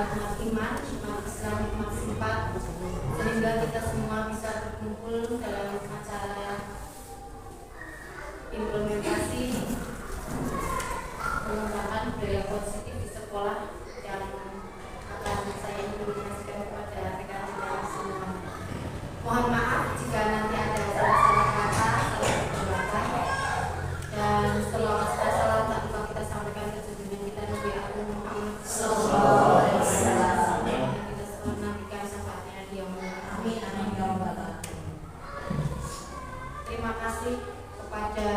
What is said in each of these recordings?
umat iman, umat Islam, umat simpat, sehingga kita semua bisa berkumpul dalam acara implementasi pengembangan budaya positif di sekolah yang akan saya implementasikan kepada rekan-rekan semua. Mohon maaf jika nanti ada salah-salah kata, salah kata, dan salah tak lupa kita sampaikan ke junjungan kita Nabi Agung Muhammad sallallahu alaihi wasallam. Kita selalu nabikan syafaatnya dia. Amin amin ya rabbal alamin. Terima kasih kepada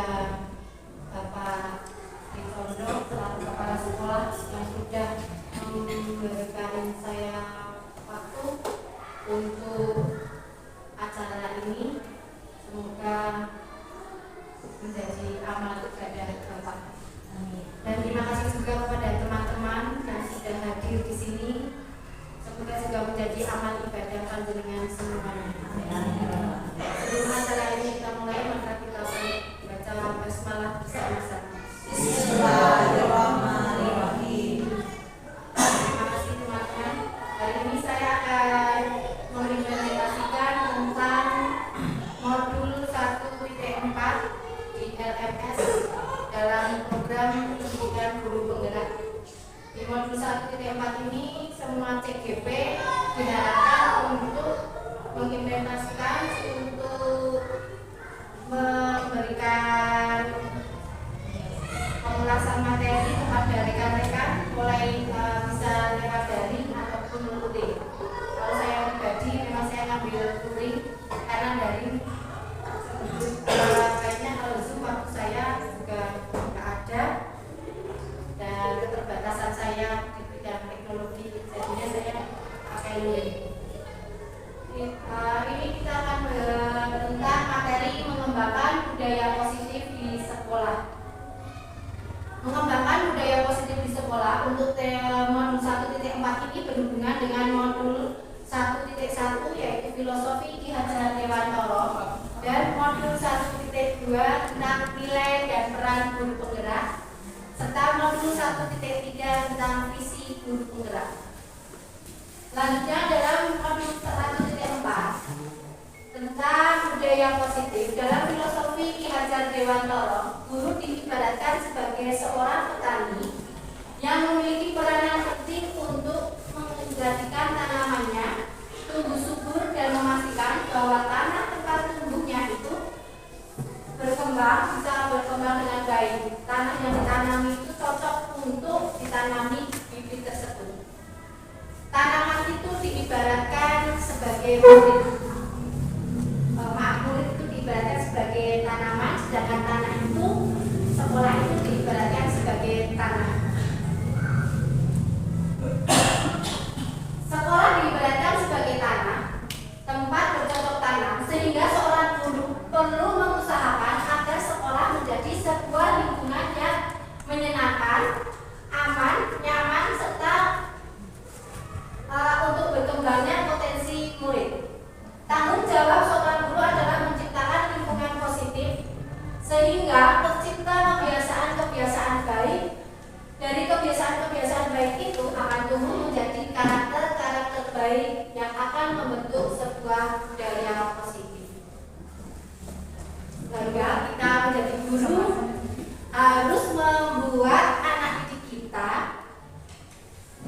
Bapak Ritondo selaku kepala sekolah yang sudah memberikan saya waktu untuk acara ini. Semoga menjadi amal ibadah Bapak. Amin. Dan terima kasih juga kepada teman-teman yang sudah hadir di sini. Semoga juga menjadi amal ibadah panjenengan semuanya. Sebelum acara ini kita mulai, maka kita baca basmalah bersama-sama. Bismillahirrahmanirrahim. Terima kasih teman-teman. Hari ini saya akan mengimplementasikan tentang modul 1.4 di LMS dalam program pendidikan guru penggerak. Di modul 1.4 ini semua CGP diharapkan untuk mengimplementasikan untuk memberikan pengulasan materi kepada rekan-rekan mulai bisa lewat daring ataupun luring. Kalau saya pribadi memang saya ngambil luring karena daring kayaknya kalau Zoom waktu saya juga nggak ada dan keterbatasan saya di bidang teknologi, jadinya saya pakai luring. Ini kita akan tentang materi mengembangkan budaya positif di sekolah. Mengembangkan budaya positif di sekolah untuk modul 1.4 ini berhubungan dengan modul 1.1 yaitu filosofi Ki Hajar Dewantara dan modul 1.2 tentang nilai dan peran guru penggerak serta modul 1.3 tentang visi guru penggerak. Selanjutnya dalam modul 1.4 tentang budaya positif dalam filosofi Ki Hajar Dewantara, guru diibaratkan sebagai seorang petani yang memiliki peranan penting untuk menjadikan tanamannya tumbuh subur dan memastikan bahwa tanah tempat tumbuhnya itu bisa berkembang dengan baik. Tanah yang ditanami itu cocok untuk ditanami bibit tersebut. Tanaman itu diibaratkan sebagai murid. Murid itu diibaratkan sebagai tanaman, sedangkan tanah itu, sekolah itu diibaratkan sebagai tanah. Sekolah diibaratkan sebagai tanah, tempat bercocok tanam, sehingga seorang guru perlu mengusahakan agar sekolah menjadi sebuah lingkungan yang menyenangkan, aman, nyaman, serta untuk berkembangnya potensi murid. Tanggung jawab seorang guru adalah menciptakan lingkungan positif sehingga tercipta kebiasaan-kebiasaan baik. Dari kebiasaan-kebiasaan baik itu akan tumbuh menjadi karakter-karakter baik yang akan membentuk sebuah budaya positif. Sehingga kita menjadi guru harus membuat anak didik kita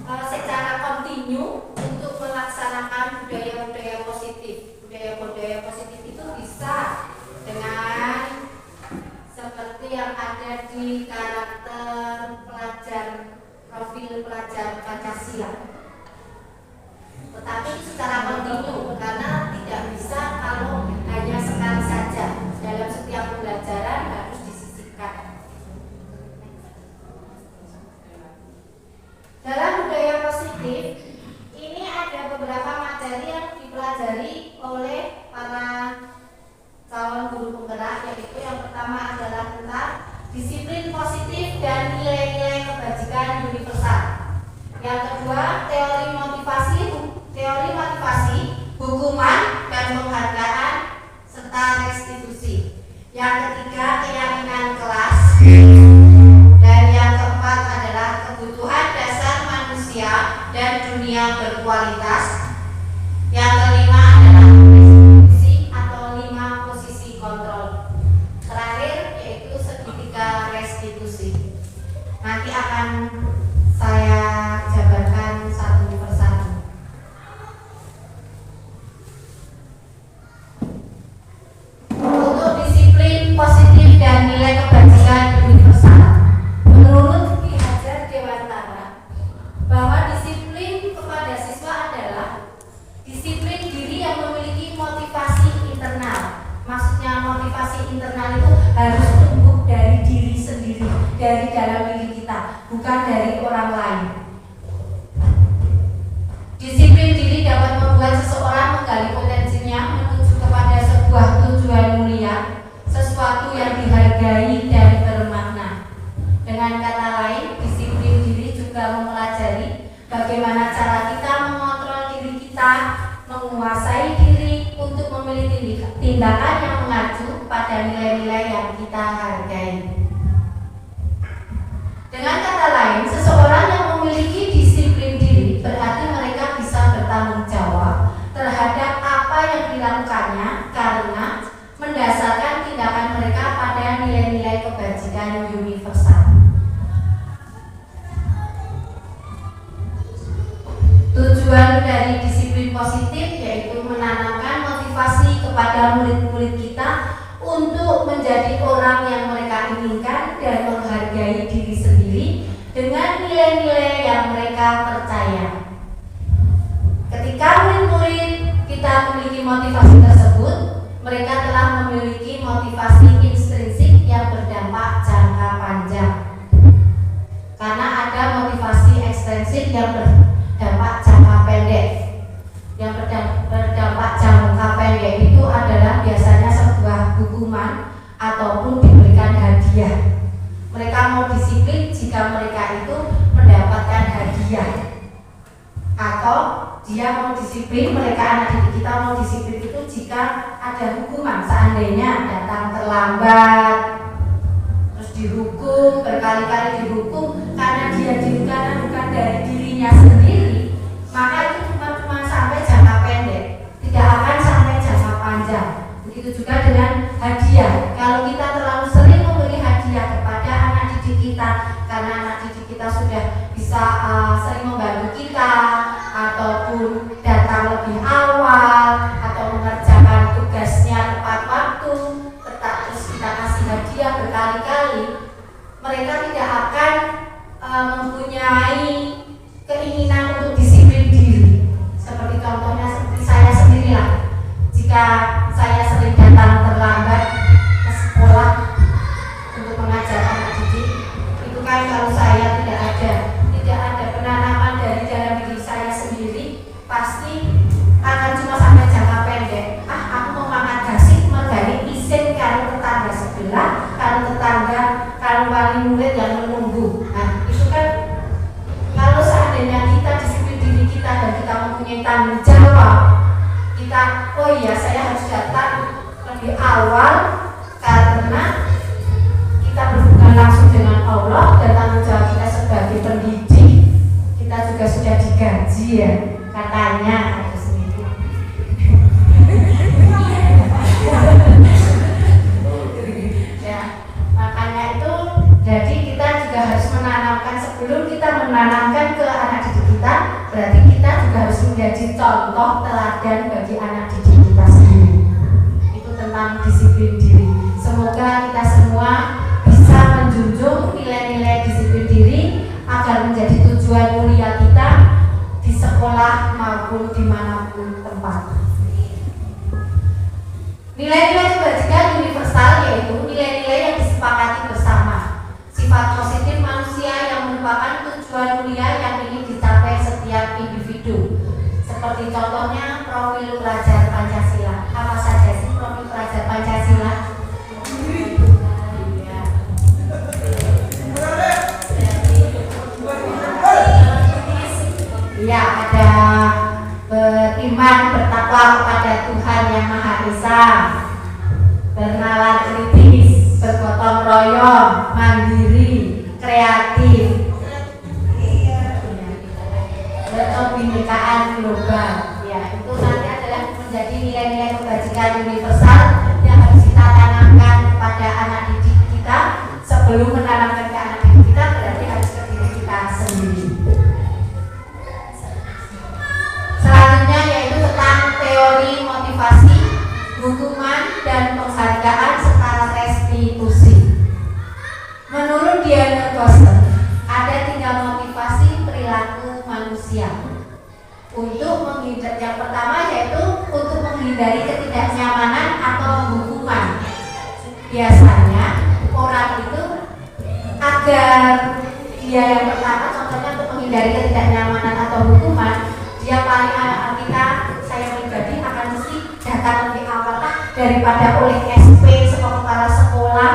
secara kontinu untuk melaksanakan budaya-budaya positif. Budaya-budaya positif itu bisa dengan seperti yang ada di karakter pelajar, profil pelajar Pancasila. Tetapi secara kontinu, karena tidak bisa kalau hanya sekali saja. Dalam setiap pembelajaran harus disisipkan. Dalam budaya positif, ini ada beberapa materi yang dipelajari oleh para calon guru penggerak, yaitu yang pertama adalah tentang disiplin positif dan nilai-nilai kebajikan universal. Yang kedua, teori motivasi, hukuman dan penghargaan serta restitusi. Yang ketiga, keyakinan kelas. Dan yang keempat adalah kebutuhan dasar manusia dan dunia berkualitas. Yang kelima adalah restitusi atau 5 posisi kontrol. Terakhir yaitu segitiga restitusi. Nanti akan saya jabarkan satu persatu. Untuk disiplin positif dan nilai kebajikan universal, menurut Ki Hajar Dewantara, bahwa disiplin kepada siswa adalah disiplin diri yang memiliki motivasi internal. Maksudnya motivasi internal itu harus tumbuh dari diri sendiri, dari dalam diri kita, bukan dari orang lain. Disiplin diri dapat membuat seseorang menggali potensinya menuju kepada sebuah tujuan mulia, sesuatu yang dihargai dan bermakna. Dengan kata lain, disiplin diri juga mempelajari bagaimana cara kita mengontrol diri kita, menguasai diri untuk memilih tindakan yang mengacu pada nilai-nilai yang kita hargai. Dengan kata lain, seseorang yang memiliki disiplin diri berarti mereka bisa bertanggung jawab terhadap apa yang dilakukannya karena mendasarkan tindakan mereka pada nilai-nilai kebajikan universal. Tujuan dari disiplin positif yaitu menanamkan motivasi kepada murid-murid kita untuk menjadi orang yang mereka inginkan dan menghargai diri sendiri dengan nilai-nilai yang mereka percaya. Ketika murid-murid kita memiliki motivasi tersebut, mereka telah memiliki motivasi intrinsik yang berdampak jangka panjang. Karena ada motivasi ekstrinsik yang berdampak jangka pendek. Yang berdampak jangka pendek itu adalah biasanya sebuah hukuman ataupun diberikan hadiah. Mereka mau disiplin jika mereka itu mendapatkan hadiah, atau dia mau disiplin, mereka anak didik kita mau disiplin itu jika ada hukuman. Seandainya datang terlambat, terus dihukum, berkali-kali dihukum karena dia dihukum bukan dari dirinya sendiri, maka itu cuma sampai jangka pendek, tidak akan sampai jangka panjang. Begitu juga dengan hadiah. Kalau kita terlalu sering memberi hadiah kepada anak didik kita karena anak didik kita sudah bisa sering membantu kita, ataupun datang lebih awal, atau mengerjakan tugasnya tepat waktu, terus kita kasih hadiah berkali-kali, mereka tidak akan mempunyai keinginan untuk disiplin diri. Seperti contohnya seperti saya sendiri lah. Jika saya sering datang terlambat ke sekolah untuk mengajar anak didik, itu kan kalau saya tidak ada penanaman dari dalam diri saya sendiri, pasti akan cuma sampai jangka pendek. Aku mau makan nasi, mergani izin kalau tetangga sebelah, kalau wali murid yang menunggu. Nah, itu kan kalau seandainya kita disiplin diri kita dan kita mempunyai tanggung jawab, kita, oh iya saya harus datang lebih awal karena kita berhubungan langsung dengan Allah, dan tanggung jawab kita sebagai pendidik, kita juga sudah digaji ya, katanya ada sendiri. Ya, makanya itu jadi kita juga harus menanamkan, sebelum kita menanamkan ke anak didik kita, berarti kita juga harus menjadi contoh teladan bagi anak didik kita sendiri. Itu tentang disiplin diri. Semoga kita semua bisa menjunjung nilai-nilai disiplin diri agar menjadi tujuan mulia kita di sekolah maupun dimanapun tempat. Nilai-nilai kebajikan universal yaitu nilai-nilai yang disepakati bersama, sifat positif manusia yang merupakan tujuan mulia yang ingin dicapai setiap individu. Seperti contohnya profil pelajar Pancasila. Apa saja sih profil pelajar Pancasila? Ya, ada beriman, bertakwa kepada Tuhan Yang Maha Esa, bernalar kritis, bergotong royong, mandiri, kreatif, kebinekaan global. Ya, itu nanti adalah menjadi nilai-nilai kebajikan universal yang harus kita tanamkan kepada anak didik kita. Sebelum menanamkan ke anak didik kita, berarti harus ke diri kita sendiri. Selanjutnya yaitu tentang teori motivasi, hukuman, dan penghargaan serta restitusi. Menurut Diana Koster, ada 3 motivasi perilaku manusia untuk menghindari. Yang pertama yaitu untuk menghindari ketidaknyamanan atau hukuman. Biasanya orang itu agar dia yang pertama, contohnya untuk menghindari ketidaknyamanan atau hukuman, dia paling kita, saya pribadi akan mesti datang lebih awal daripada oleh SP sebagai kepala sekolah,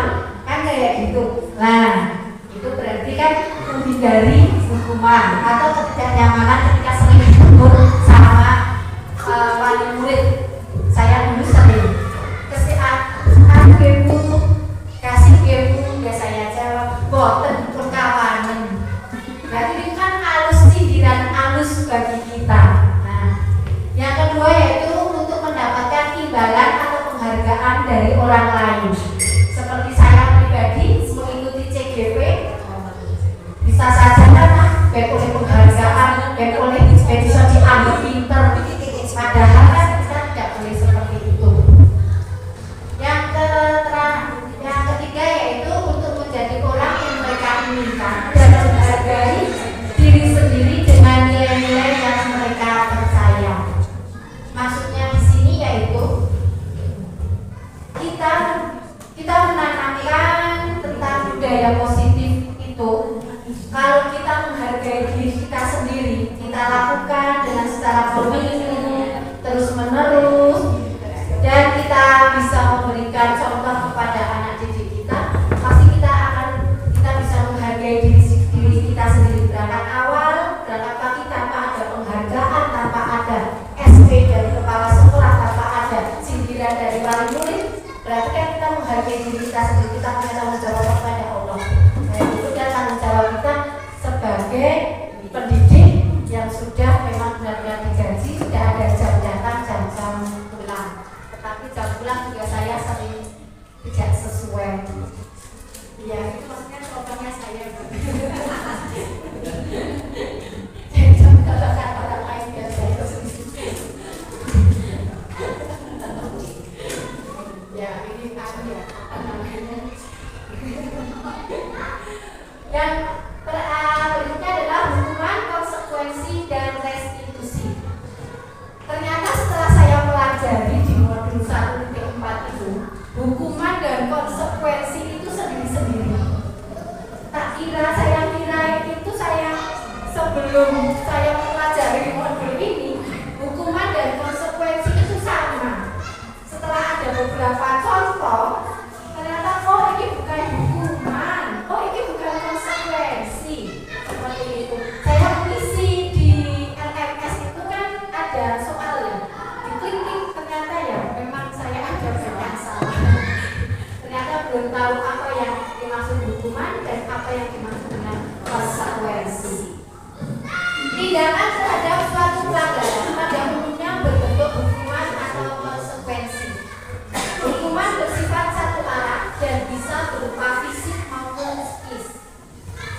kan kayak gitu. Nah, itu berarti kan menghindari hukuman atau ketidaknyamanan ketika sering bertemu sama wali murid. Saya dulu sering kasih gemu, ya saya jawab boten perkawanan. Berarti itu kan halus, sindiran halus bagi kita. Nah, yang kedua yaitu untuk mendapatkan imbalan atau penghargaan dari orang lain. Seperti saya pribadi mengikuti CGP, bisa saja kan baik oleh penghargaan, baik oleh bisa dianggap pinter, padahal kan kita tidak boleh seperti itu. Yang ketiga yaitu untuk menjadi orang yang mereka inginkan dan menghargai diri sendiri dengan nilai-nilai yang mereka percaya. Maksudnya di sini yaitu kita menanamkan tentang budaya positif itu. Kalau kita menghargai diri kita sendiri, kita lakukan dengan secara komitmen terus menerus, dan kita bisa memberikan contoh kepada anak didik kita, pasti kita bisa menghargai diri kita sendiri. Berangkat awal, berangkat pagi tanpa ada penghargaan, tanpa ada SP dari kepala sekolah, tanpa ada sindiran dari wali murid, berarti kan kita menghargai diri kita sendiri. Kita punya tanggung jawab kepada Allah. Itu dan tanggung jawab kita sebagai pendidik yang sudah memang benar-benar digaji, sudah ada jam datang, jam pulang. Tetapi jam pulang juga saya sering tidak sesuai. Ya, itu maksudnya contohnya saya. Jadi contoh orang lain biar saya ya, ini apa namanya? Yang berikutnya adalah hukuman, konsekuensi, dan restitusi. Ternyata setelah saya pelajari di modul 1-4 itu, hukuman dan konsekuensi itu sendiri-sendiri. Saya kira itu sebelum saya pelajari modul ini, hukuman dan konsekuensi itu sama. Setelah ada beberapa contoh, ternyata ini bukan hukuman, ini bukan konsekuensi. Seperti itu. Saya mengisi di LMS itu kan ada soal ya, diklik-klik, ternyata ya memang saya ada banyak salah. Ternyata belum tahu apa yang dimaksud hukuman dan apa yang dimaksud dengan konsekuensi. Tindakan terhadap suatu pelanggaran pada umumnya berbentuk hukuman atau konsekuensi. Hukuman bersifat satu arah dan bisa berupa fisik maupun psikis.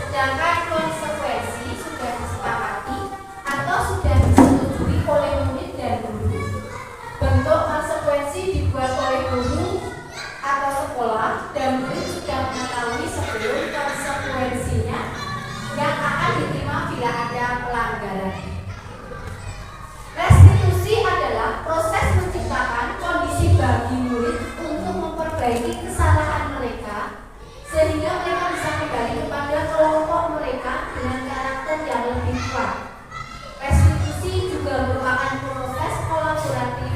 Sedangkan konsekuensi sudah disepakati atau sudah disetujui oleh murid dan guru. Bentuk konsekuensi dibuat oleh guru atau sekolah dan murid sudah mengetahui sebelum konsekuensinya yang akan diterima bila ada pelanggaran. Restitusi adalah proses menciptakan kondisi bagi murid untuk memperbaiki kesalahan mereka sehingga mereka bisa kembali kepada kelompok mereka dengan karakter yang lebih kuat. Restitusi juga merupakan proses kolaboratif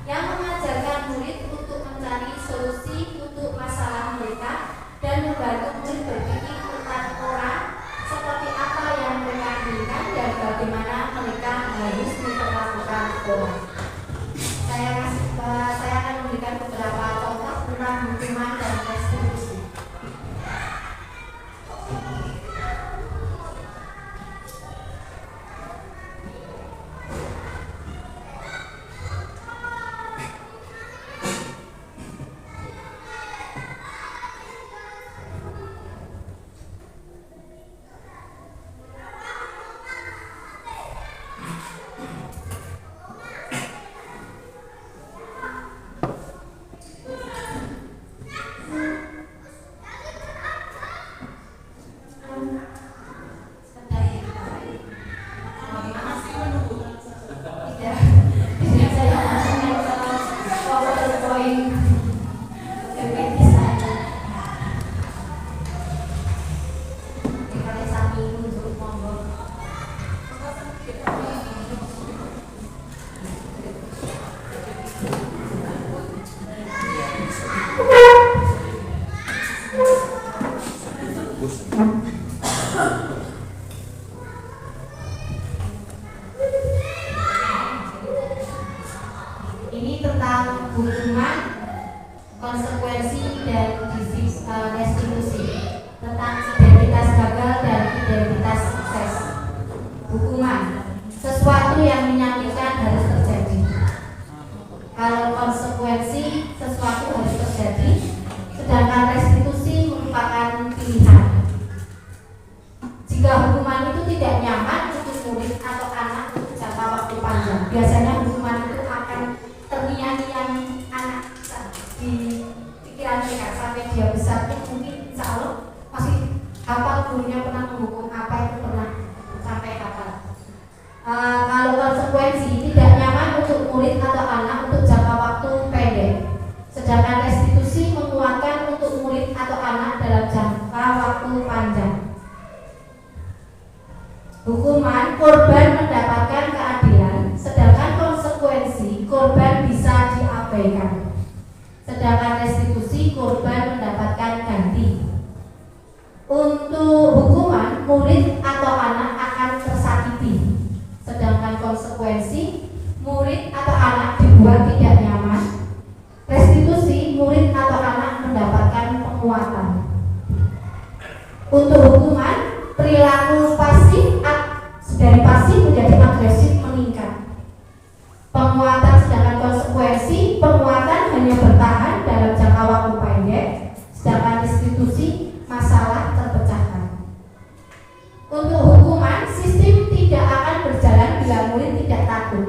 yang mengajarkan murid untuk mencari solusi untuk masalah mereka dan membantu murid berpikir tentang orang seperti apa yang mereka inginkan dan bagaimana mereka harus memperlakukan orang. Saya akan memberikan beberapa contoh tentang hukuman dan restitusi. tentang hukuman, konsekuensi, dan restitusi, tentang identitas gagal dan identitas sukses. Hukuman, sesuatu yang menyakitkan harus terjadi. Kalau konsekuensi, sesuatu harus terjadi, sedangkan restitusi merupakan pilihan. Jika hukuman itu tidak nyaman untuk murid atau anak untuk jangka waktu panjang, biasanya hukuman itu akan terngiang-ngiang anak di pikiran mereka sampai dia besar pun mungkin insya Allah masih hafal gurunya pernah menghukum apa itu pernah sampai hafal. Kalau konsekuensi tidak nyaman untuk murid atau anak untuk jangka waktu pendek, sedangkan restitusi menguatkan untuk murid atau anak dalam jangka waktu panjang. Hukuman, korban mendapatkan keadilan, sedangkan konsekuensi korban bisa diabaikan. Sedangkan restitusi korban mendapatkan ganti. Untuk hukuman, murid atau anak akan tersakiti. Sedangkan konsekuensi, murid atau anak dibuat tidak nyaman. Restitusi, murid atau anak mendapatkan penguatan. Untuk hukuman, perilaku pasif dari pasif menjadi agresif meningkat. Penguatan, sedangkan konsekuensi, penguatan hanya bertahan dalam jangka waktu pendek, sedangkan restitusi, masalah terpecahkan. Untuk hukuman, sistem tidak akan berjalan bila murid tidak takut.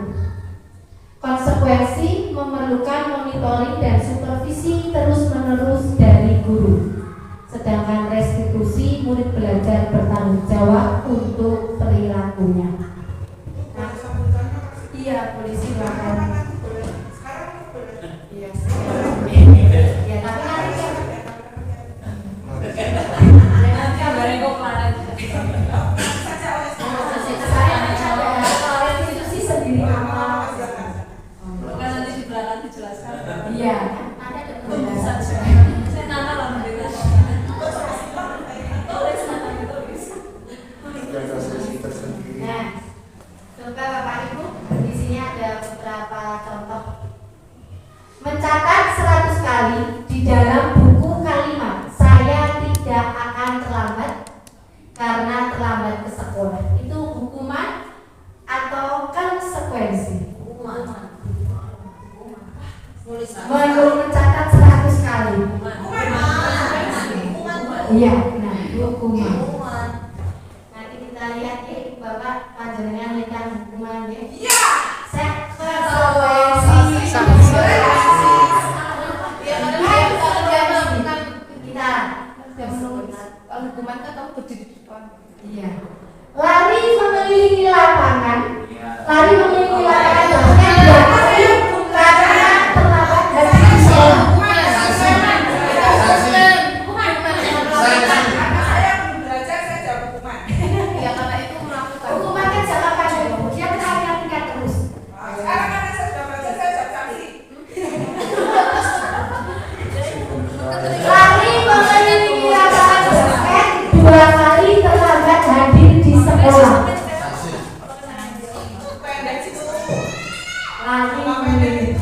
Konsekuensi memerlukan monitoring dan supervisi terus-menerus dari guru. Sedangkan restitusi, murid belajar bertanggung jawab untuk perilakunya. Nah, iya, boleh silakan. Iya, ya, tapi nanti kabarin kok kemarin. Saya ada restitusi sendiri apa? Bukan nanti di belakang dijelaskan. Iya, ada penjelasan. Saya nana lah membela. Nah, coba Bapak Ibu, di sini ada beberapa contoh. Mencatat 100 kali di dalam buku kalimat saya tidak akan terlambat karena terlambat ke sekolah. Itu hukuman atau konsekuensi? Mencatat 100 kali. Iya, nah hukuman. Nanti kita lihat ya, Bapak panjenengan lihat hukuman ya. Iya. Kalau hukuman kan kamu berdiri di depan. Iya. Lari mengelilingi lapangan. Lari mengelilingi lapangan basket 2 kali karena terlambat dari sekolah. Lari mengelilingi lapangan basket 2 kali terlambat hadir di sekolah. Lari mengelilingi.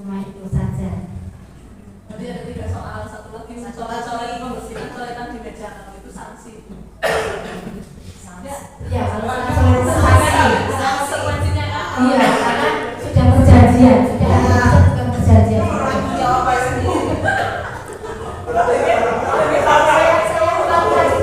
Cuma itu saja. Berarti ada 3 soal, satu lagi soal pembersihan toilet di meja itu sanksi. Ya, kalau sanksi. Konsekuensinya apa? Iya, karena sudah perjanjian, sudah ada perjanjian. Saya ulang lagi.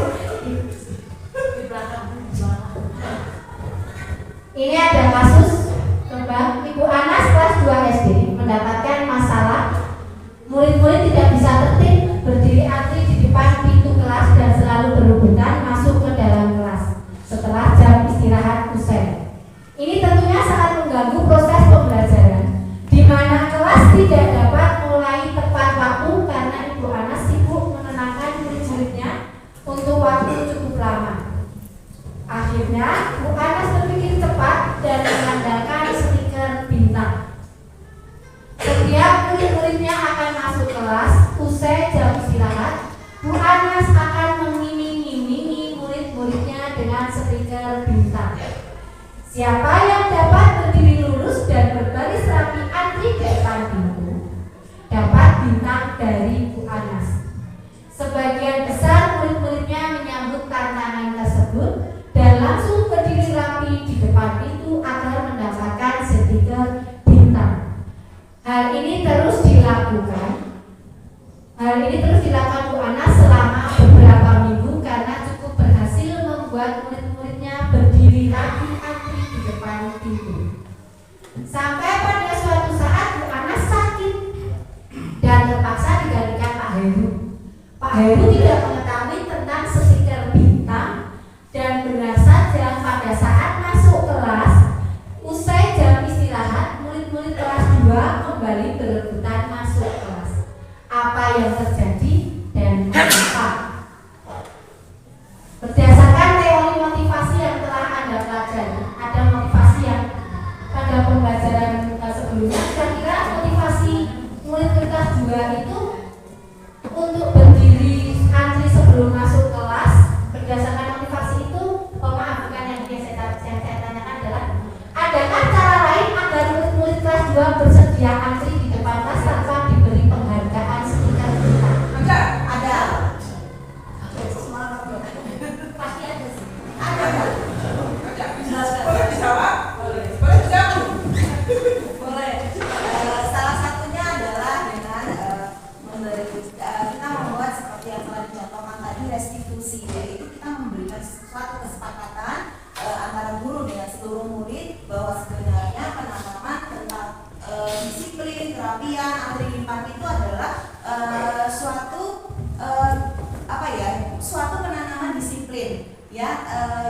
usai jam istirahat, Bu Anas akan mengiming-imingi murid-muridnya dengan stiker bintang. Siapa yang dapat berdiri lurus dan berbaris rapi antri di depan pintu dapat bintang dari Bu Anas. Sebagian besar murid-muridnya menyambut tantangan tersebut dan langsung berdiri rapi di depan pintu agar mendapatkan stiker bintang. Hal ini terus dilakukan Bu Anas selama beberapa minggu karena cukup berhasil membuat murid-muridnya berdiri rapi antri di depan pintu. Sampai pada suatu saat Bu Anas sakit dan terpaksa digantikan Pak Heru. Pak Heru tidak mengetahui tentang stiker bintang dan benar saja pada saat masuk kelas, usai jam istirahat, murid-murid kelas 2 kembali berebutan masuk kelas. Apa yang terjadi dan mengapa? Berdasarkan teori motivasi yang telah Anda pelajari, ada motivasi yang pada pembelajaran sebelumnya. Kira-kira motivasi murid kelas 2 itu untuk berdiri antri sebelum masuk kelas, berdasarkan motivasi itu, bukan yang saya tanyakan adalah, adakah cara lain agar murid-murid kelas 2 bersedia antri di depan kelas tanpa diberi penghargaan stiker bintang? Ada. Pasti ada sih. Ada. Boleh dijawab? Boleh dijawab? Boleh. Salah satunya adalah dengan kita membuat seperti yang telah dicontohkan tadi, restitusi, yaitu kita memberikan suatu kesepakatan antara guru dengan seluruh murid bahwa sebenarnya penanaman tentang disiplin, kerapian, antri di depan itu adalah suatu penanaman disiplin. Ya,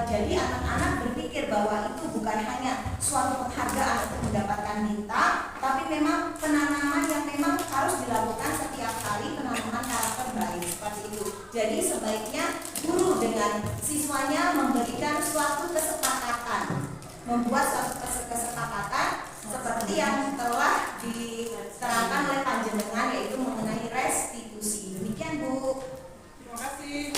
jadi anak-anak berpikir bahwa itu bukan hanya suatu penghargaan untuk mendapatkan bintang, tapi memang penanaman yang memang harus dilakukan setiap kali, penanaman karakter baik seperti itu. Jadi sebaiknya guru dengan siswanya memberikan suatu kesepakatan, membuat suatu kesepakatan seperti yang telah diterangkan oleh panjenengan, yaitu mengenai restitusi. Demikian Bu. Terima kasih.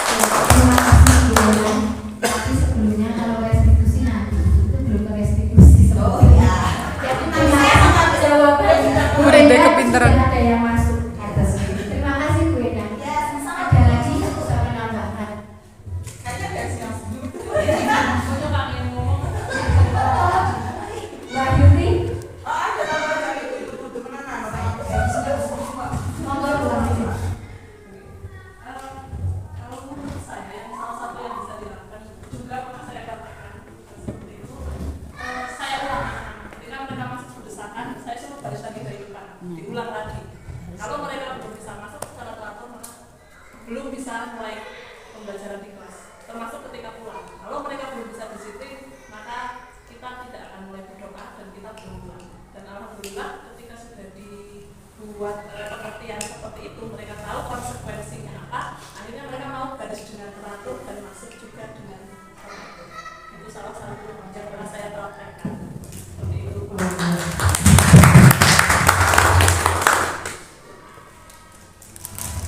Terima kasih Bu. Tapi sebelumnya kalau restitusi nanti itu belum ke restitusi. Oh ya. Jadi saya akan jawaban. Bu Renda kepinteran. Ada yang masuk atas. Terima kasih Bu Renda. Ya, sama-sama. Ada lagi aku bisa menambahkan. Kayaknya ada yang sebelum. Pokoknya kami ngomong. Mbak Yuri, Ada tambahan dari ibu menanam. monggo Bu Yuri. Kalau menurut saya, yang salah satu yang bisa dilakukan juga pernah saya katakan seperti itu. Saya ulang ketika mereka masuk berdesakan, saya suruh baris lagi dari depan, diulang lagi. Kalau mereka belum bisa masuk secara teratur, maka belum bisa mulai pembelajaran di kelas. Termasuk ketika pulang. Kalau mereka belum bisa disiplin, maka kita tidak akan mulai berdoa dan kita belum pulang. Dan alhamdulillah ketika sudah dibuat pengertian seperti itu, mereka tahu konsekuensinya apa. Akhirnya mereka mau baris dengan teratur dan masuk juga dengan teratur. Itu salah satu yang pernah saya praktekkan. Seperti itu.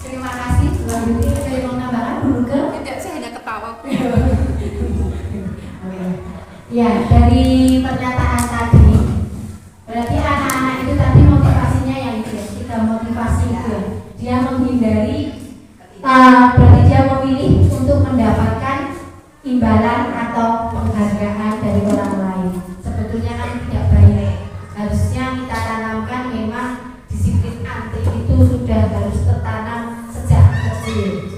Terima kasih Bu Yuri. Ada yang mau menambahkan Bu Luke? Tidak, saya hanya ketawa. Ya, dari pernyataan tadi, berarti anak-anak itu tadi motivasinya yang itu ya, tiga motivasi itu ya. Dia menghindari, berarti dia memilih untuk mendapatkan imbalan atau penghargaan dari orang lain. Sebetulnya kan tidak baik. Harusnya kita tanamkan memang disiplin antri itu sudah harus tertanam sejak kecil.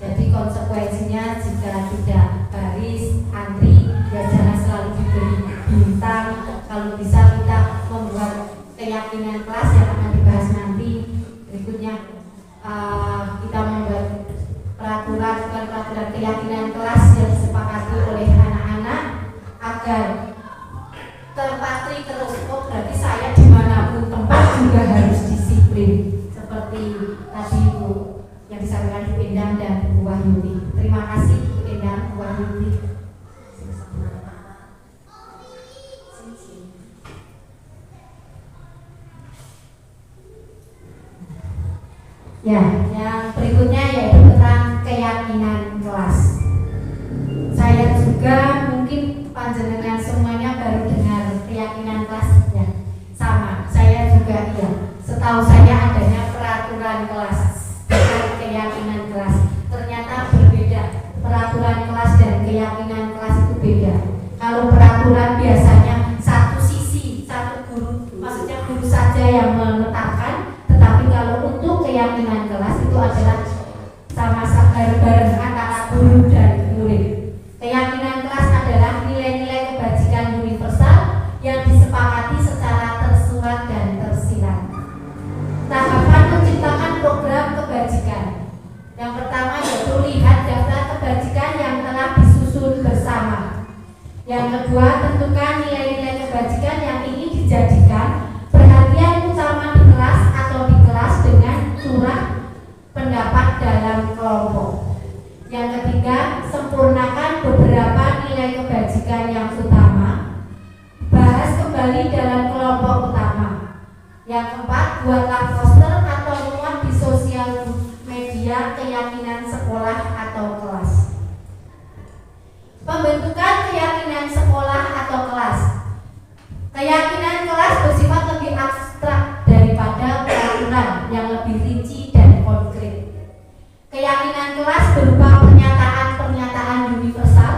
Jadi konsekuensinya jika tidak baris antri, ya jangan selalu diberi bintang. Kalau bisa kita membuat keyakinan kelas yang akan dibahas nanti berikutnya. Kita membuat peraturan keyakinan kelas yang disepakati oleh anak-anak agar terpatri terus. Oh, berarti saya dimanapun tempat juga harus disiplin seperti tadi Bu yang disampaikan Bu Endang dan Bu Wahyudi. Terima kasih Bu Endang, Bu Wahyudi. Ya, yang berikutnya yaitu tentang keyakinan kelas. Saya juga mungkin panjenengan semuanya baru dengar keyakinan kelas ya. Sama, saya juga iya. Setahu saya adanya peraturan kelas bukan keyakinan kelas. Ternyata berbeda. Peraturan kelas dan keyakinan kelas itu beda. Kalau peraturan biasanya satu sisi, satu guru, maksudnya guru saja yang menetapkan. Tetapi kalau untuk keyakinan kelas itu adalah sama-sama bareng-bareng antara guru dan murid. Keyakinan kelas adalah nilai-nilai kebajikan universal yang disepakati secara tersurat dan tersirat. Tahapan menciptakan program kebajikan. Yang pertama yaitu lihat daftar kebajikan yang telah disusun bersama. Yang kedua, tentukan nilai-nilai kebajikan yang ingin dijadikan perhatian utama di kelas atau di kelas dengan surat pendapat dalam kelompok. Yang ketiga, sempurnakan beberapa nilai kebajikan yang utama. Bahas kembali dalam kelompok utama. Yang keempat, buatlah poster atau muat di sosial media keyakinan sekolah atau kelas. Pembentukan keyakinan sekolah atau kelas. Keyakinan kelas bersifat lebih abstrak daripada peraturan yang lebih rinci dan konkret. Keyakinan kelas berupa pernyataan-pernyataan universal.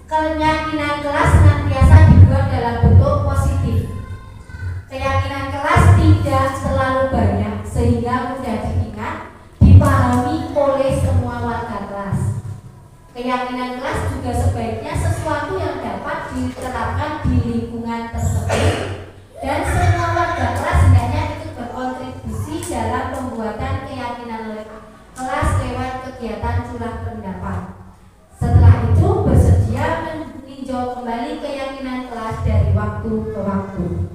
Keyakinan kelas senantiasa dibuat dalam bentuk positif. Keyakinan kelas tidak terlalu banyak sehingga mudah diingat, dipahami oleh semua warga kelas. Keyakinan kelas juga sebaiknya sesuatu yang dapat diterapkan di lingkungan tersebut dan semua warga kelas hendaknya ikut berkontribusi dalam pembuatan keyakinan kelas lewat kegiatan curah pendapat. Setelah itu bersedia meninjau kembali keyakinan kelas dari waktu ke waktu.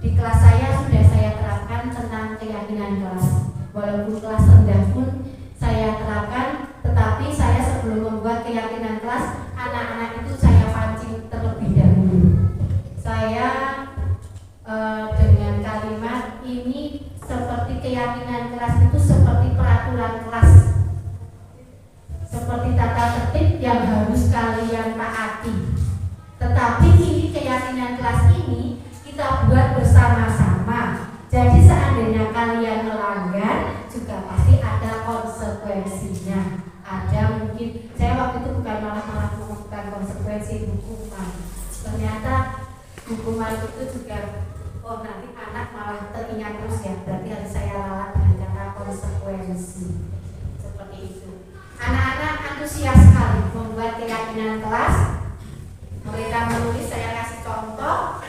Di kelas saya sudah saya terapkan tentang keyakinan kelas. Walaupun kelas rendah pun saya terapkan, tetapi saya sebelum membuat keyakinan kelas, anak-anak itu saya pancing terlebih dahulu. Saya dengan kalimat ini seperti keyakinan kelas itu seperti peraturan kelas, seperti tata tertib yang harus kalian taati. Tetapi ini keyakinan kelas ini kita buat bersama-sama. Jadi seandainya kalian melanggar juga pasti ada konsekuensinya. Ada mungkin saya waktu itu bukan malah melakukan konsekuensi hukuman. Ternyata hukuman itu juga nanti anak malah teringat terus ya. Berarti harus saya ralat dengan kata konsekuensi. Seperti itu. Anak-anak antusias sekali membuat keyakinan kelas. Mereka menulis, saya kasih contoh,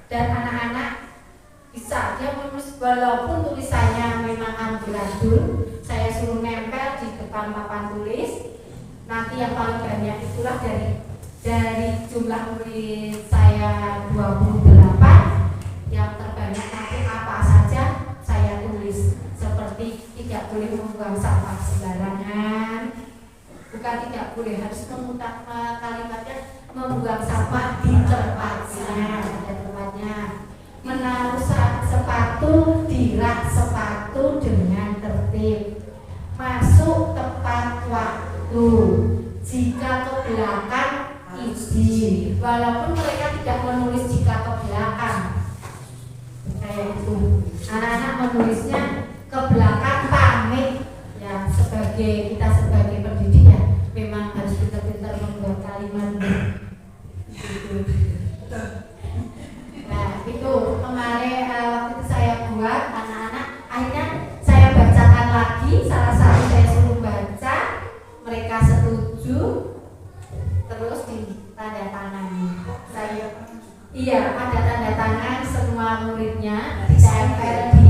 dan anak-anak bisa dia menulis walaupun tulisannya memang amburadul, saya suruh nempel di depan papan tulis. Nanti yang paling banyak itulah dari jumlah murid saya 28, yang terbanyak nanti apa saja saya tulis, seperti tidak boleh membuang sampah sembarangan. Bukan tidak boleh, harus memutar kalimatnya, membuang sampah di tempatnya, ada tempatnya. Menaruh sepatu di rak sepatu dengan tertib. Masuk tepat waktu. Jika ke belakang izin. Walaupun mereka tidak menulis jika ke belakang, kayak itu. Anak-anak menulisnya ke belakang pamit. Ya, kita sebagai pendidik ya memang harus pintar-pintar membuat kalimat gitu. Nah itu kemarin waktu itu saya buat anak-anak, akhirnya saya bacakan lagi, salah satu saya suruh baca, mereka setuju, terus ditandatangani. Iya, ada tanda tangan semua muridnya, ditempel di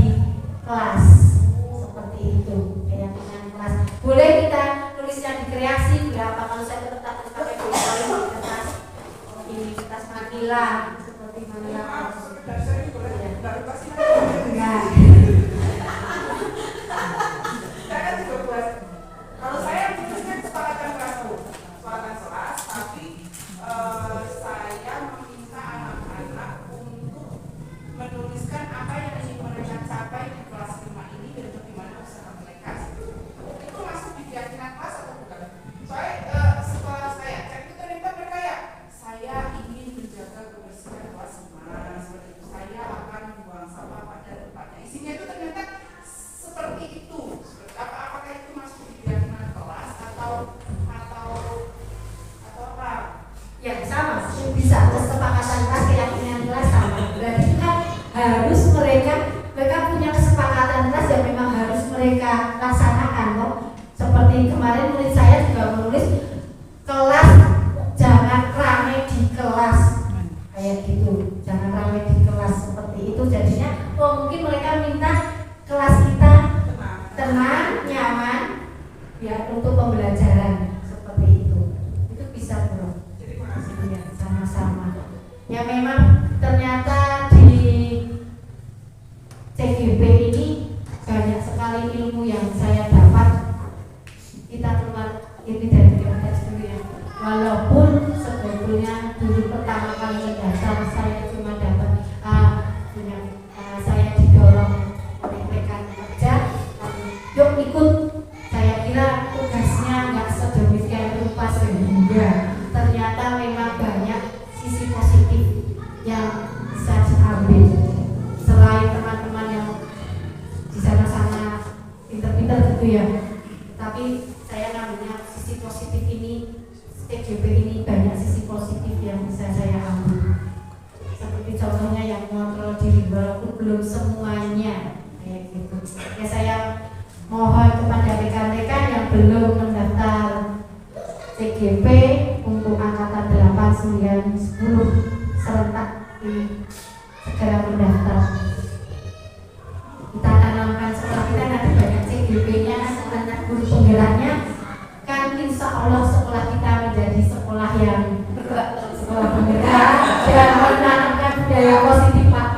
kelas. Seperti itu keyakinan kelas. Boleh kita tulisnya di kreasi berapa, kalau saya tetap pakai kertas ini, kertas Manila seperti Manila. Nah, Saya juga buat. Kalau saya tulisnya kesepakatan kelasku, kesepakatan kelas, tapi saya meminta anak-anak untuk menuliskan apa yang ingin mereka capai di kelas 5 mereka laksanakan kok. Seperti kemarin murid saya juga menulis kelas jangan ramai di kelas, kayak gitu, jangan ramai di kelas seperti itu. Jadinya mungkin mereka minta kelas kita tenang, nyaman, ya untuk pembelajaran seperti itu bisa bro. Ya, sama-sama. Ya memang ternyata di CGP ini banyak sekali ilmu yang saya dapat. Kita keluar ini dari konteks dulu ya. Walaupun sebetulnya dulu pertama kali mendaftar saya cuma dapat saya didorong oleh rekan kerja, yuk ikut. Saya kira tugasnya nggak sedemikian rupa sehingga ternyata memang banyak sisi positif yang bisa diambil. Selain teman-teman yang di sana-sana pinter-pinter gitu ya, tapi saya ngambilnya sisi positif ini. TGP ini banyak sisi positif yang bisa saya ambil. Seperti contohnya yang mengontrol diri, walaupun belum semuanya kayak gitu. Ya saya mohon kepada rekan-rekan yang belum mendaftar CGP untuk angkatan 8, 9, 10 serentak ini segera mendaftar. Kita tanamkan sekolah kita nanti banyak CGP-nya, banyak guru penggeraknya, kan insya Allah sekolah kita menjadi sekolah yang sekolah penggerak dan menanamkan budaya positif Pak.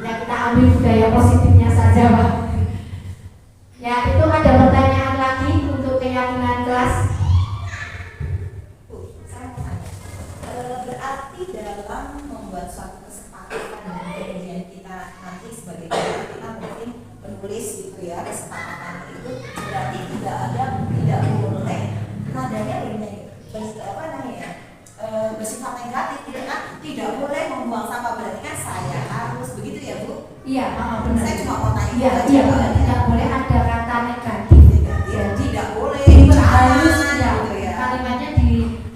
Ya kita ambil budaya positifnya saja Pak. Ya itu ada pertanyaan lagi untuk keyakinan kelas. Berarti dalam membuat suatu kesepakatan dan kemudian kita nanti sebagai kita mungkin menulis gitu ya kesepakatan itu, berarti tidak boleh nadanya bersifat negatif, tidak boleh membuang sampah, berarti kan saya harus begitu ya Bu? Iya, benar. Saya cuma mau tanya. Iya, tidak boleh ada kata negatif. Ya, tidak boleh. Harus ya. Gitu ya. Kalimatnya di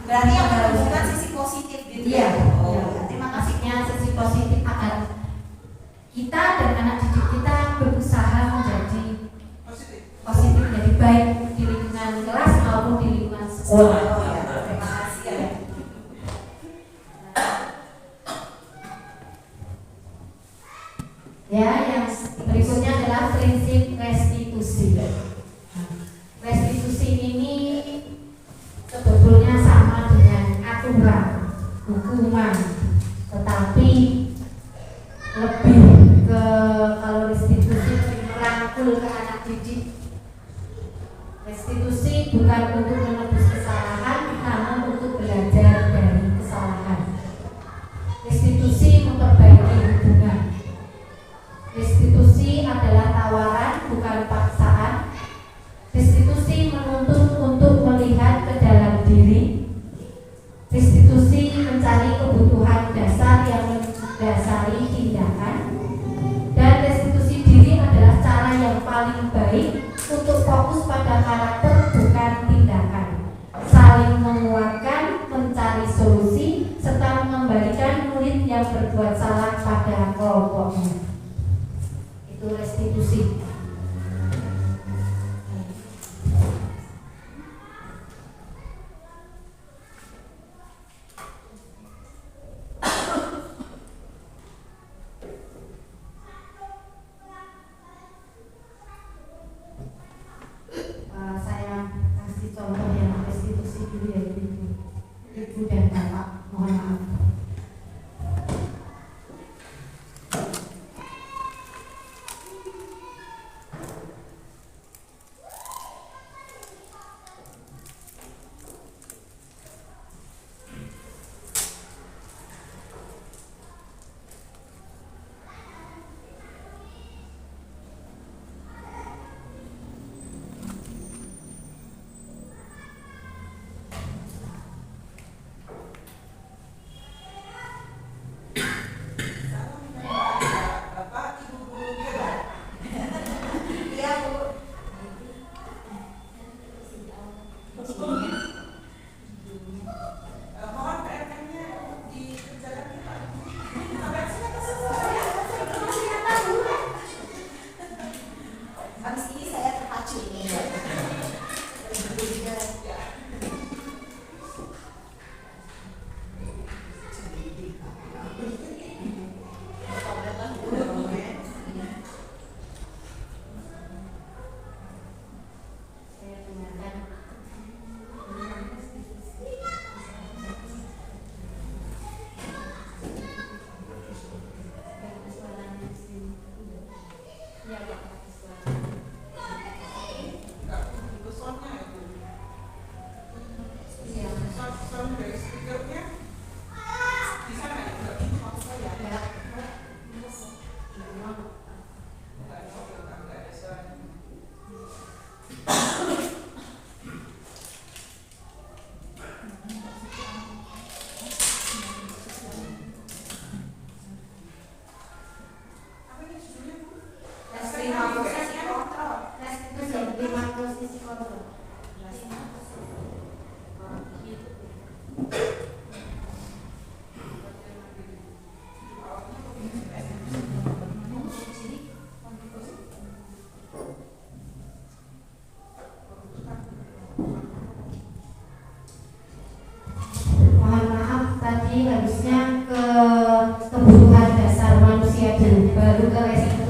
berarti yang menunjukkan sisi positif gitu. Iya. Oh, terima kasih. Maksudnya sisi positif agar kita dan anak didik kita berusaha menjadi positif, menjadi baik di lingkungan kelas maupun di lingkungan sekolah. Oh, ya. Terima kasih ya. Ya, yang berikutnya adalah prinsip restitusi. Restitusi ini sebetulnya sama dengan aturan hukuman, tetapi lebih ke kalau restitusi merangkul ke anak didik. Restitusi bukan untuk menebus kesalahan, namun untuk belajar dari kesalahan. Restitusi memperbaiki hubungan. Restitusi adalah tawaran, bukan paksaan. Restitusi menuntut untuk melihat ke dalam diri. Restitusi mencari kebutuhan dasar yang mendasari tindakan. Dan restitusi diri adalah cara yang paling baik untuk fokus pada karakter, bukan tindakan. Saling menguatkan, mencari solusi, serta mengembalikan murid yang berbuat salah pada kelompoknya. Itu restitusi. Saya kasih contoh yang restitusi dulu ya Ibu dan Bapak, mohon maaf.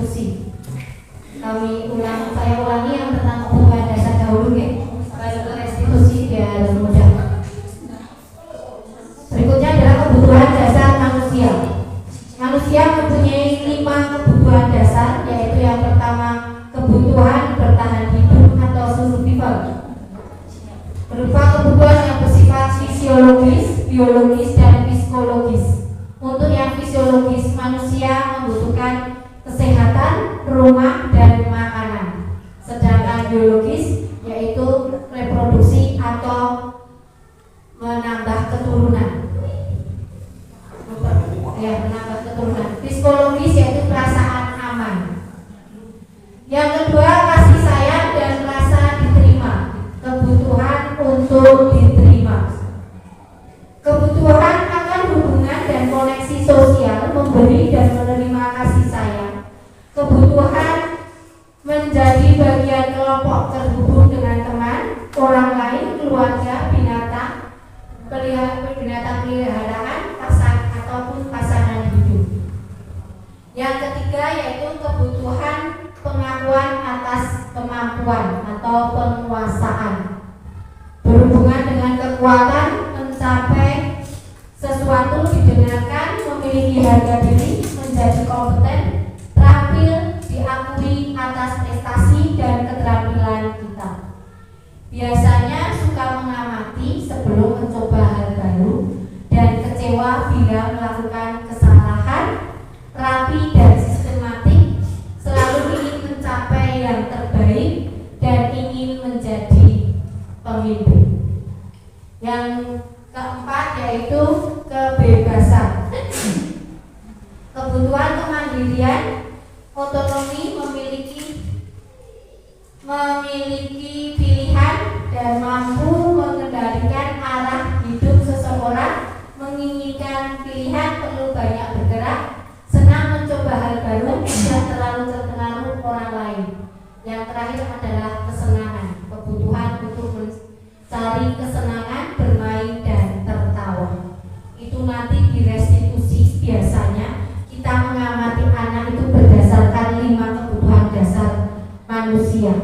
restitusi. Saya ulangi yang tentang kebutuhan dasar dahulu ya, baru ke restitusi biar mudah. Berikutnya adalah kebutuhan dasar manusia. Manusia mempunyai 5 kebutuhan dasar, yaitu yang pertama kebutuhan bertahan hidup atau survival, berupa kebutuhan yang bersifat fisiologis, biologis, dan psikologis. Untuk yang fisiologis, manusia membutuhkan kesehatan, rumah, dan makanan. Sedangkan biologis yaitu reproduksi atau menambah keturunan. Menambah keturunan. Psikologis yaitu perasaan aman. Yang kedua, kasih sayang dan rasa diterima. Kebutuhan untuk diterima. Kebutuhan akan hubungan dan koneksi sosial, memberi dan menerima kasih sayang. Kebutuhan menjadi bagian kelompok terhubung dengan teman, orang lain, keluarga, binatang peliharaan, ataupun pasangan hidup. Yang ketiga yaitu kebutuhan pengakuan atas kemampuan atau penguasaan, berhubungan dengan kekuatan mencapai sesuatu, didengarkan, memiliki harga diri, menjadi kompeten, terampil, diakui atas prestasi dan keterampilan kita. Biasanya suka mengamati sebelum mencoba hal baru dan kecewa bila melakukan kesalahan, rapi dan sistematik, selalu ingin mencapai yang terbaik dan ingin menjadi pemimpin. Yang keempat yaitu kebebasan. Kebutuhan kemandirian, otonomi, memiliki pilihan dan mampu mengendalikan arah hidup seseorang, menginginkan pilihan, perlu banyak bergerak, senang mencoba hal baru, tidak terlalu terpengaruh orang lain. Yang terakhir adalah kesenangan, kebutuhan untuk mencari kesenangan, bermain dan tertawa. Itu nanti di restitusi biasanya kita mengamati anak itu berdasarkan 5 kebutuhan dasar manusia.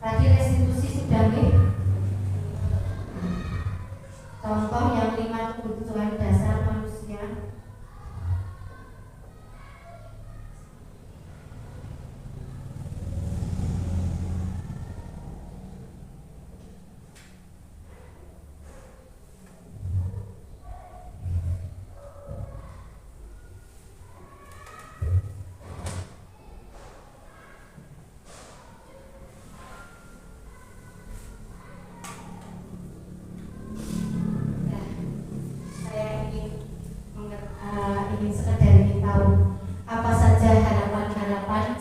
Tadi restitusi sudah nih. Contoh yang 5 kebutuhan dasar manusia. Ingin sekedar ingin tahu apa saja harapan-harapan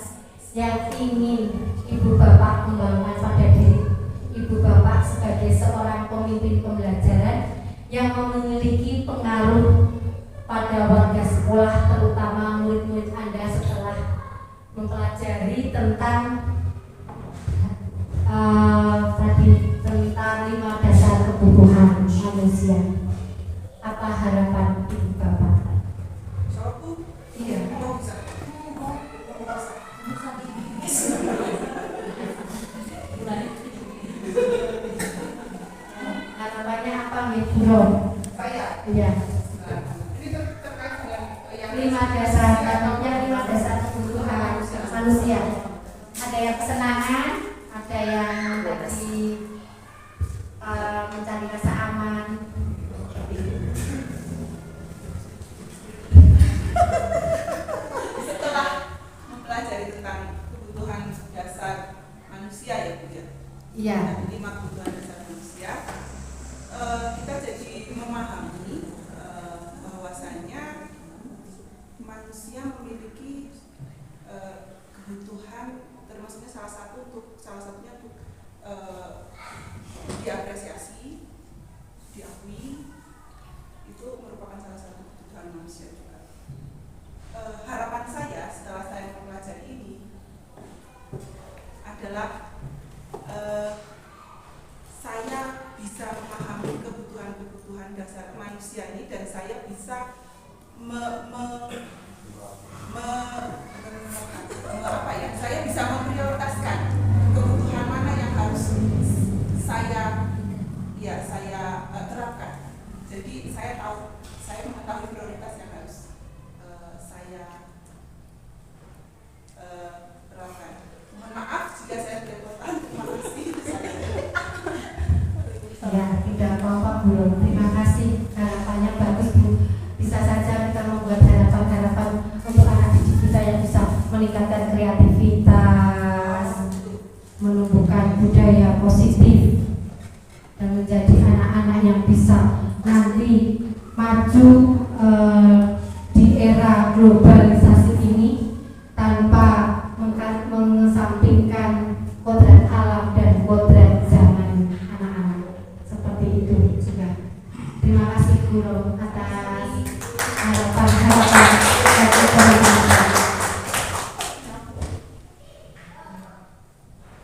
yang ingin Ibu Bapak kembangkan pada diri Ibu Bapak sebagai seorang pemimpin pembelajaran yang memiliki pengaruh pada warga sekolah, terutama murid-murid Anda setelah mempelajari tentang tentang 5 dasar kebutuhan manusia. Apa harapan Ibu Bapak? Iya. Harapannya apa nih, Bro? Saya. Iya. Ini terkait dengan yang 5 dasar, katanya 5 dasar kebutuhan manusia. Ada yang kesenangan, ada yang tadi mencari rasa aman. Setelah mempelajari tentang kebutuhan dasar manusia ya Bu ya. Iya. 5 kebutuhan dasar manusia, kita jadi memahami bahwasanya manusia memiliki kebutuhan, termasuknya salah satunya untuk diapresiasi, pelajari dan saya bisa saya bisa memprioritaskan kebutuhan mana yang harus saya terapkan. Jadi saya mengetahui prioritas yang harus saya terapkan. Mohon maaf jika saya berlebihan. Terima kasih. Ya, tidak apa-apa Bu. Terima kasih. Harapannya bagus Bu. Bisa saja kita membuat harapan-harapan untuk anak didik kita yang bisa meningkatkan kreativitas, menumbuhkan budaya positif, dan menjadi anak-anak yang bisa nanti maju di era globalisasi ini tanpa mengesampingkan kodrat alam dan kodrat zaman anak-anak. Seperti itu juga. Terima kasih Guru atas harapan-harapan dan keberhasilan.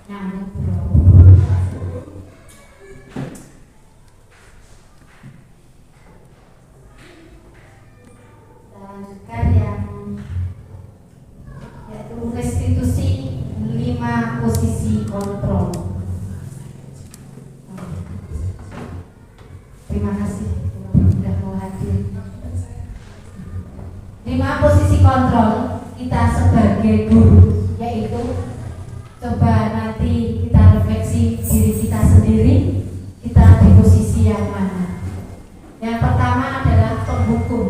Nyambung Bro. Lanjutkan yang yaitu restitusi 5 posisi kontrol. Terima kasih sudah mau hadir. 5 posisi kontrol kita sebagai guru, yaitu coba nanti kita refleksi diri kita sendiri, kita di posisi yang mana. Yang pertama adalah penghukum.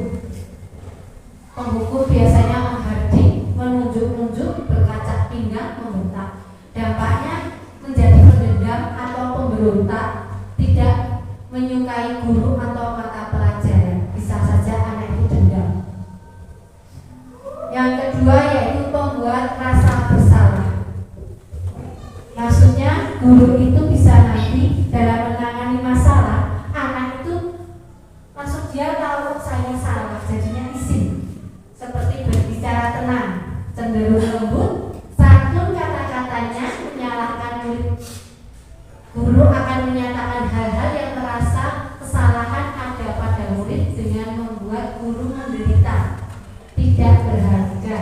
Penghukum biasanya menghardik, menunjuk-nunjuk, berkacak pinggang, membentak. Dampaknya menjadi pendendam atau pemberontak, tidak menyukai guru atau mata pelajaran. Bisa saja anak itu dendam. Yang kedua yaitu membuat rasa bersalah. Maksudnya guru itu bisa nanti dalam menangani masalah, anak itu langsung dia tahu saya salah, jadinya izin. Seperti berbicara tenang, cenderung lembut, santun kata-katanya menyalahkan murid. Guru akan menyatakan hal-hal yang merasa kesalahan ada pada murid dengan membuat guru menderita, tidak berharga.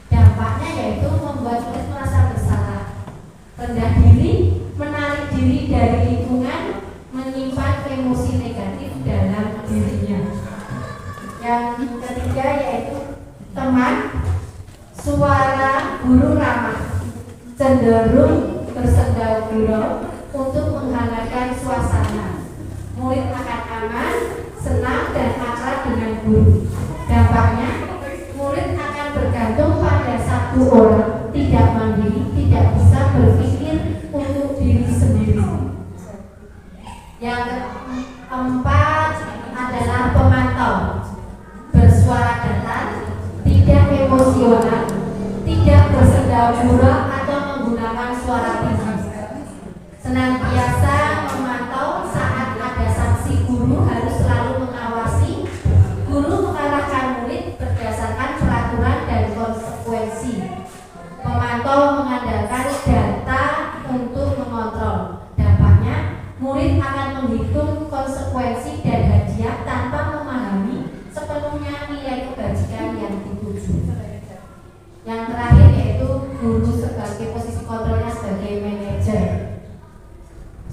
Dampaknya yaitu membuat murid merasa bersalah, rendah diri, menarik diri dari lingkungan, menyimpan emosi negatif dalam dirinya. Yang ketiga yaitu teman, suara guru ramah, cenderung bersenda gurau untuk menghangatkan suasana. Murid akan aman, senang dan akrab dengan guru. Dampaknya murid akan bergantung pada satu orang, tidak mandiri, tidak bisa berpikir untuk diri sendiri. Yang keempat adalah pemantau, bersuara datar, tidak emosional, tidak bersenda gurau atau menggunakan suara tinggi. Senantiasa memantau saat ada sanksi guru, harus selalu mengawasi. Guru mengarahkan murid berdasarkan peraturan dan konsekuensi. Pemantau mengandalkan data untuk mengontrol. Dampaknya murid akan menghitung konsekuensi dan hadiah tanpa memahami sepenuhnya nilai kebajikan yang dituju. Yang terakhir yaitu guru sebagai posisi kontrolnya sebagai manajer.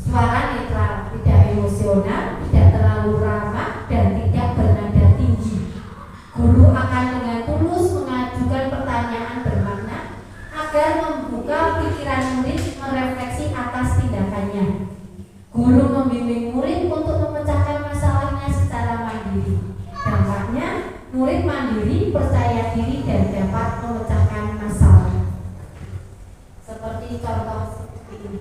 Suara netral, tidak emosional, tidak terlalu ramah, dan tidak bernada tinggi. Guru akan dengan tulus mengajukan pertanyaan bermakna agar membuka pikiran murid merefleksi atas tindakannya. Guru membimbing murid untuk memecahkan masalahnya secara mandiri. Dampaknya murid mandiri, percaya diri, dan dapat memecahkan masalah. Seperti contoh seperti ini.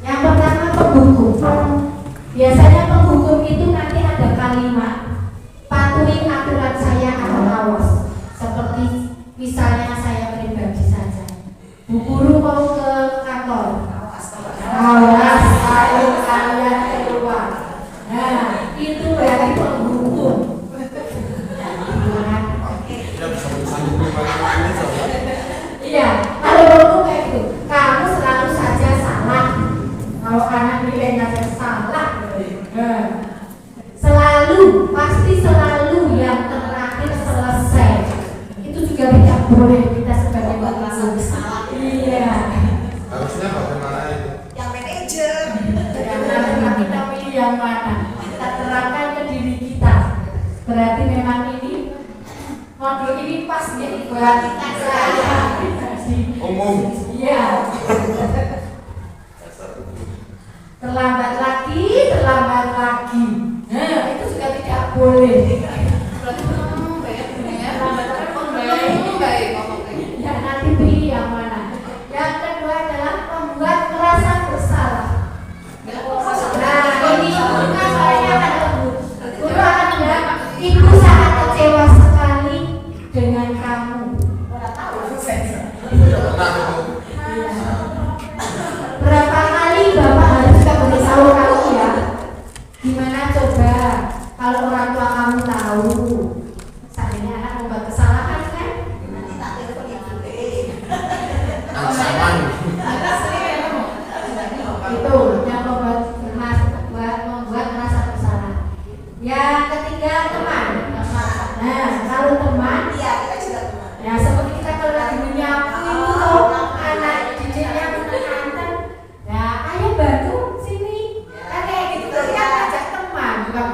Yang pertama penghukum. Biasanya penghukum itu nanti ada kalimat patuhi aturan saya atau awas. Seperti misalnya saya pribadi saja, Bu Guru mau ke kantor, awas kalau kalian boleh kita sebagai Buat rasa pemimpin. bersalah. Iya. Harusnya bagaimana itu? Yang manajer. Karena kita pilih yang mana, kita terangkan ke diri kita. Berarti memang ini modul ini pas jadi buat saya pribadi. Umum. Iya. Terlambat lagi. Nah, itu juga tidak boleh. Berarti baik dunia. Baik. Ya, nanti pilih yang mana. Yang kedua adalah membuat merasa bersalah. Nah, ini masalahnya akan lembut. Guru akan bilang, ibu sangat kecewa sekali dengan kamu. Udah tahu saya. Pernah itu. Berapa kali bapak harus memberitahu kamu ya? Gimana coba kalau orang tua kamu tahu? Seandainya anak membuat kesalahan kan? Nanti tak telepon ibu deh. Ancaman. Ada sering ya, Itu yang membuat merasa bersalah. Yang ketiga teman. Nah, kalau teman, Iya, kita juga teman. ya seperti kita kalau lagi menyapu itu loh, anak didiknya menekankan, ya ayo bantu sini, kan kayak gitu tuh kan ajak teman, bukan,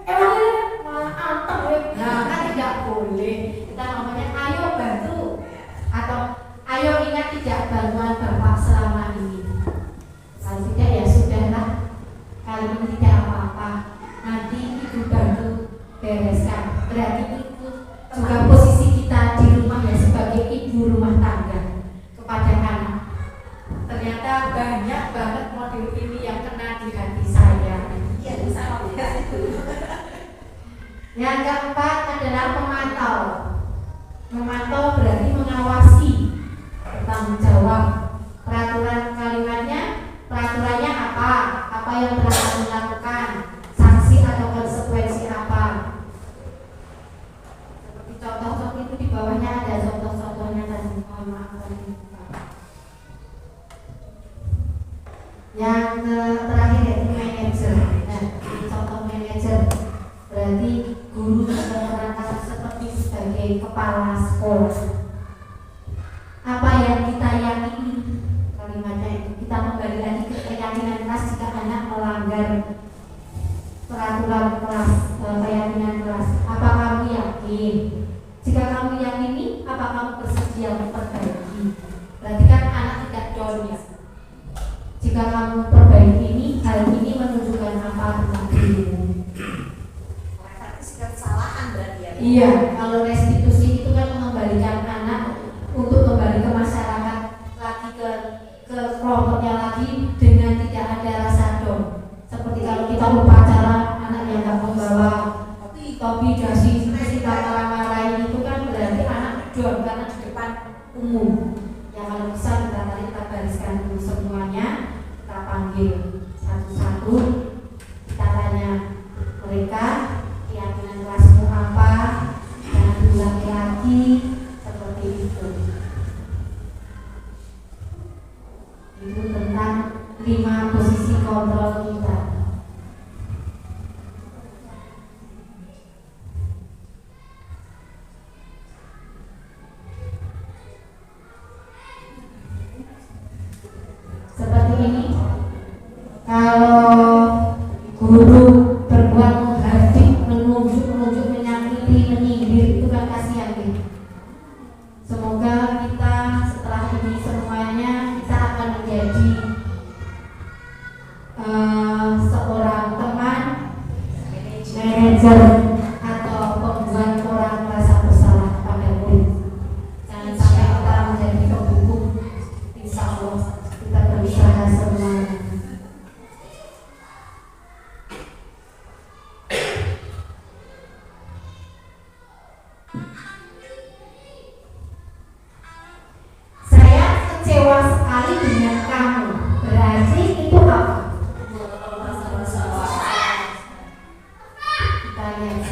emang ini malah antem ya, nah kan tidak boleh. Kita ngomongnya ayo bantu, atau ayo ingat tidak bantuan bapak selama ini. Kalau tidak ya sudahlah, kali ini tidak apa-apa, nanti ibu bantu bereskan. Berarti itu juga posisi kita di rumah ya sebagai ibu rumah tangga kepada anak. Ternyata banyak banget modul ini yang kena di hati saya. Iya, bisa ya. Yang keempat adalah memantau. Memantau berarti mengawasi, bertanggung jawab. Peraturannya apa yang telah kamu lakukan, sanksi atau konsekuensi apa. Seperti contoh-contoh itu di bawahnya ada contoh-contohnya tadi. Mohon maaf tadi. Yang terakhir yaitu manajer. Nah, ini contoh manajer. Berarti guru berperan seperti sebagai kepala sekolah. Apa yang kita yakini, kalimatnya itu kita kembali lagi ke keyakinan keras jika anak melanggar peraturan kelas, keyakinan kelas. Apa kamu yakin? Jika kamu yakini, apa kamu bersedia memperbaiki? Berarti kan anak tidak down ya. Jika kamu perbaiki ini, hal ini menunjukkan apa tentang dirimu? Sikap kesalahan berarti ya. Iya, kalau restitusi itu kan mengembalikan anak untuk kembali ke masyarakat lagi ke kelompoknya lagi dengan tidak ada rasa down. Seperti kalau kita upacara anak yang nggak membawa topi dasi terus kita marah-marahin itu kan berarti anak down karena di depan umum. Ya kalau bisa kita bariskan dulu semuanya, kita panggil satu-satu, kita tanya mereka keyakinan kelasmu apa, jangan diulangi lagi seperti itu. Itu tentang 5 posisi kontrol kita. Seperti ini, kalau guru berbuat menghardik, menunjuk, menyakiti, menyindir itu kan kasihan gitu. Semoga kita setelah ini semuanya kita akan menjadi seorang teman, manajer atau pembuat orang merasa bersalah pada murid. Jangan sampai kita menjadi pembuku. Insya Allah kita berusaha semuanya. Saya kecewa sekali dengan kamu. Berarti itu apa? Kita lihat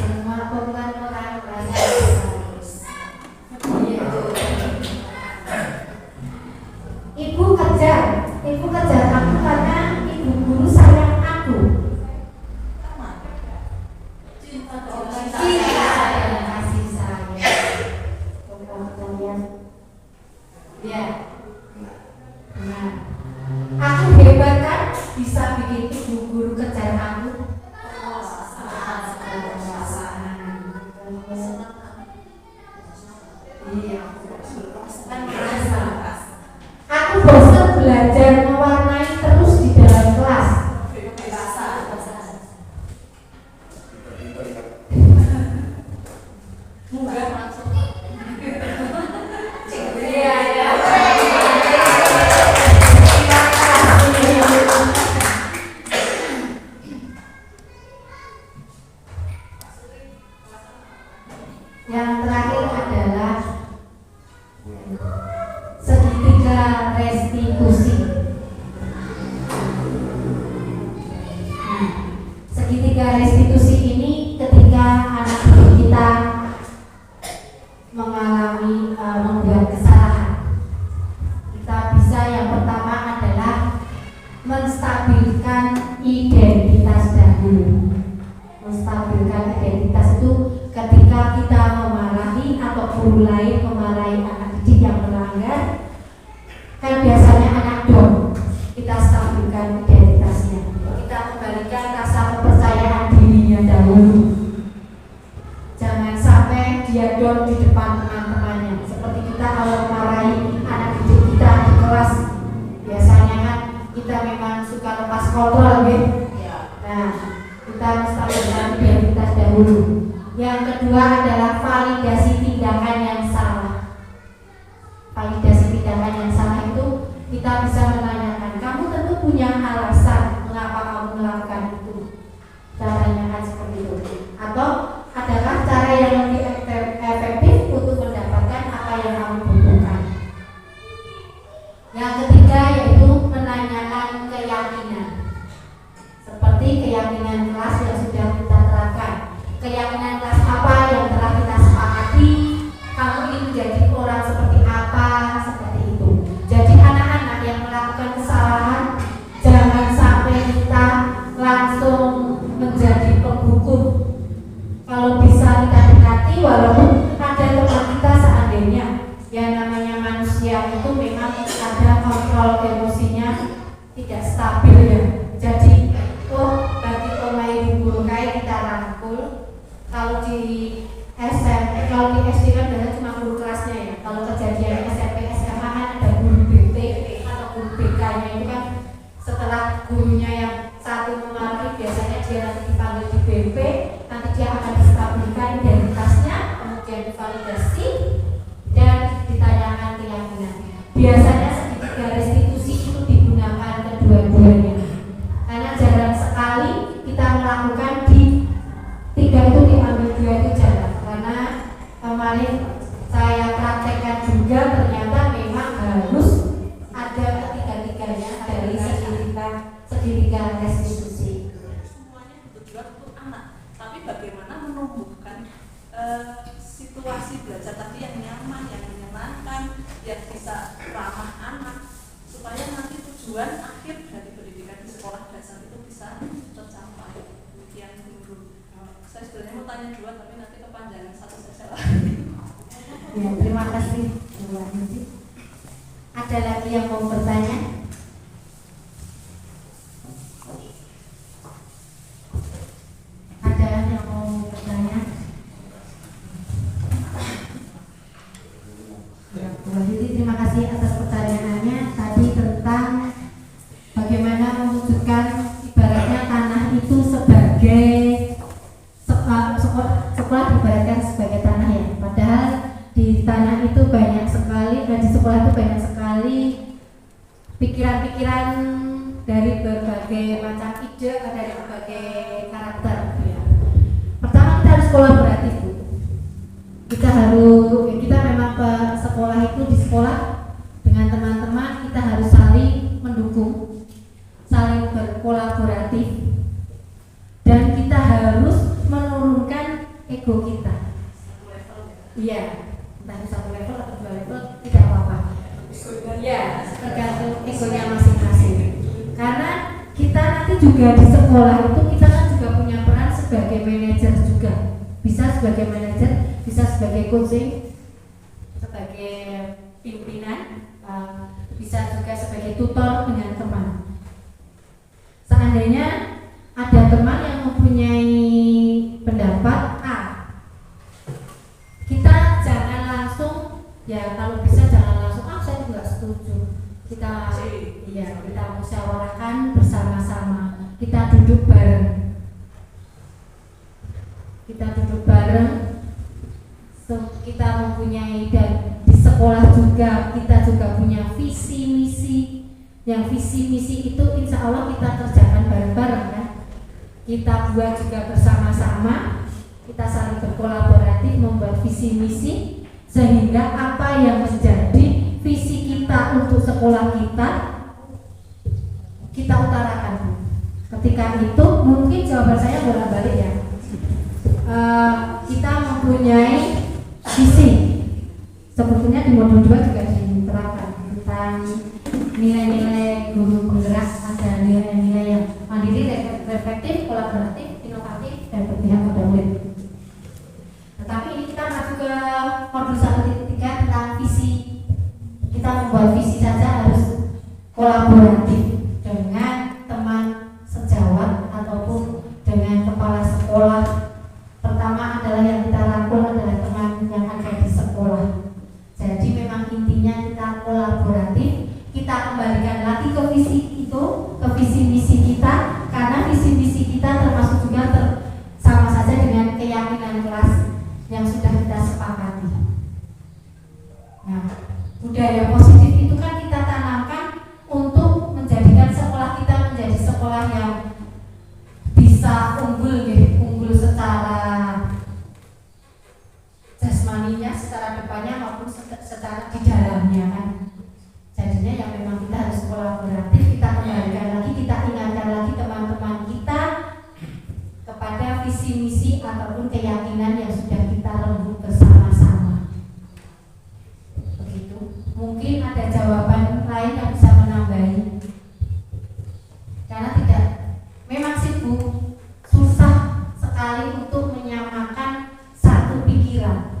segitiga restitusi ini ketika anak kita mengalami membuat kesalahan, kita bisa yang pertama adalah menstabilkan identitas dahulu. Menstabilkan identitas itu ketika kita memarahi atau guru lain memarahi anak didik yang melanggar, kan biasanya anak down, kita stabilkan identitasnya, kita kembalikan rasa kepercayaan dirinya dahulu. Jangan sampai dia down di depan teman-temannya. Seperti kita kalau marahi anak didik kita di kelas, biasanya kan kita memang suka lepas kontrol, gitu. Nah, kita menstabilkan identitas dahulu. Yang kedua adalah validasi tindakan yang salah. Validasi tindakan yang salah itu kita bisa menanyakan, kamu tentu punya alasan mengapa kamu melakukan itu. Caranya kan seperti itu. Atau adakah cara yang lebih efektif untuk mendapatkan apa yang kamu butuhkan. Yang ketiga yaitu menanyakan keyakinan. Seperti keyakinan kelas yang sudah kita terapkan. Keyakinan kelas apa yang telah kita sepakati, kamu ingin menjadi orang seperti apa, seperti itu. Jadi anak-anak yang melakukan kesalahan, jangan sampai kita langsung menjadi penghukum. Kalau bisa kita dekati, walaupun ada teman kita seandainya yang namanya manusia itu memang ada kontrol emosinya tidak stabil ya. Jadi bagi pemain guru kayak kita rangkul. Kalau di SMP, kalau di SD kan biasanya cuma guru kelasnya ya. Kalau kejadian SMP, SMA kan ada guru BP atau guru BK-nya itu kan setelah gurunya yang satu memarahi, biasanya dia nanti dipanggil di BP, nanti dia akan distabilkan identitasnya, kemudian divalidasi dan ditanyakan keyakinan. Biasanya segitiga restitusi itu digunakan kedua-duanya, karena jarang sekali kita melakukan di tiga itu diambil dua itu jarang. Karena kemarin saya praktekkan juga, ternyata memang harus ada ketiga-tiganya dari segitiga restitusi. Semuanya bertujuan untuk anak, tapi bagaimana menumbuhkan situasi belajar tadi yang nyaman, yang menyenangkan, yang bisa ramah anak, supaya nanti tujuan akhir dari pendidikan di sekolah dasar itu bisa tercapai. Demikian dulu. Saya sebenarnya mau tanya dua, tapi nanti kepanjangan satu saja. Ya, terima kasih. Ada lagi yang mau bertanya? Ada yang mau bertanya? Ya, Bu Wahyudi, terima kasih atas pertanyaannya tadi tentang bagaimana mewujudkan ibaratnya tanah itu sebagai sekolah diibaratkan sebagai tanah ya. Padahal di tanah itu banyak sekali, dan di sekolah itu banyak sekali pikiran-pikiran dari berbagai macam ide, dari berbagai karakter. Ya. Pertama kita harus kolaboratif, Bu. Kita memang ke sekolah itu, di sekolah dengan teman-teman kita harus saling mendukung, saling berkolaboratif, dan kita harus menurunkan ego kita. Iya, entah itu satu level atau dua level tidak apa-apa. Ya, tergantung egonya masing-masing. Karena kita nanti juga di sekolah itu kita kan juga punya peran sebagai manajer juga. Bisa sebagai manajer, bisa sebagai coaching, sebagai pimpinan, bisa juga sebagai tutor dengan teman. Seandainya ada teman yang mempunyai pendapat A, kita jangan langsung, ya kalau bisa jangan langsung, saya juga setuju. Kita musyawarahkan bersama-sama, kita duduk bareng. Kita mempunyai, dan di sekolah juga kita juga punya visi misi. Yang visi misi itu insya Allah kita kerjakan bareng-bareng kan. Kita buat juga bersama-sama, kita saling berkolaboratif membuat visi misi, sehingga apa yang menjadi visi kita untuk sekolah kita utarakan. ketika itu mungkin jawaban saya bolak-balik ya. Kita mempunyai visi. Sebetulnya di modul 2 juga diterapkan tentang nilai-nilai guru penggerak, ada nilai-nilai yang mandiri, reflektif, kolaboratif, inovatif, dan berpihak pada murid. Tetapi ini kita masuk ke modul 1.3 tentang visi. Kita membuat visi saja harus kolaboratif dengan teman sejawat ataupun dengan kepala sekolah. Pertama adalah yang kita rangkul adalah teman yang ada di sekolah. Jadi memang intinya kita kolaboratif, kita kembalikan lagi ke visi itu, ke visi misi kita, karena visi misi kita termasuk juga sama saja dengan keyakinan kelas yang sudah kita sepakati. Nah, budaya positif itu kan kita tanamkan untuk menjadikan sekolah kita menjadi sekolah yang bisa unggul secara jasmaninya, secara depannya maupun secara di dalamnya kan. Jadinya yang memang kita harus kolaboratif, kita kembalikan lagi, kita ingatkan lagi teman-teman kita kepada visi misi ataupun keyakinan yang sudah kita rembuk bersama-sama. Begitu. Mungkin ada jawaban lain yang bisa menambahi. Karena tidak, memang sibuk, susah sekali untuk menyamakan satu pikiran.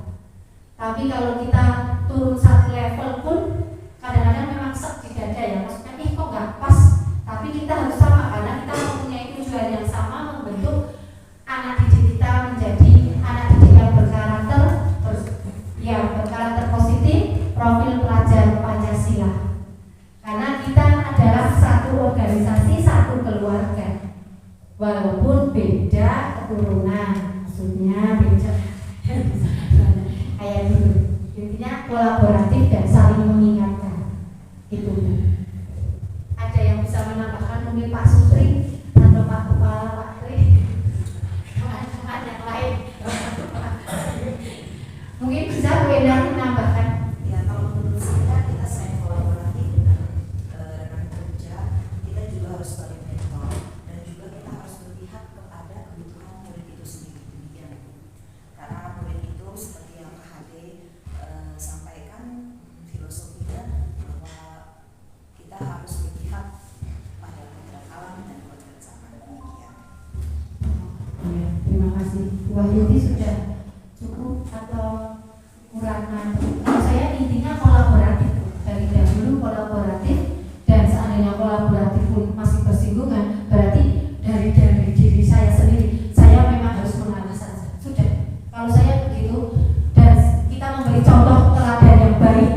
Tapi kalau kita turun satu level pun kadang-kadang memang sek di dada ya, maksudnya kok nggak pas. Tapi kita harus sama karena kita mempunyai tujuan yang sama, membentuk anak didik kita menjadi anak didik yang berkarakter, berkarakter positif, profil pelajar Pancasila. Karena kita adalah satu organisasi, satu keluarga, walaupun beda keturunan, maksudnya beda kayak gitu. Intinya kolaboratif dan saling mengingatkan. Itu. Ada yang bisa menambahkan mungkin Pak Sutri atau Pak Kepala Pak Tri, teman-teman yang lain. Mungkin bisa Bu Endang menambahkan. Ya, kalau menurut saya kita selain kolaboratif dengan rekan kerja, kita juga harus saling mentor dan juga kita harus berpihak kepada kebutuhan murid itu sendiri. Demikian. Karena murid itu seperti yang KHD sampaikan filosofinya bahwa kita harus berpihak pada keadaan alam dan kebersamaan. Demikian. Ya, terima kasih. Wahyudi sudah cukup atau kurang? Kalau saya intinya kolaboratif, dari dahulu kolaboratif, dan seandainya kolaboratif pun masih bersinggungan, berarti dari diri saya sendiri, saya memang harus mengalah saja. Sudah, kalau saya begitu, dan kita memberi contoh teladan yang baik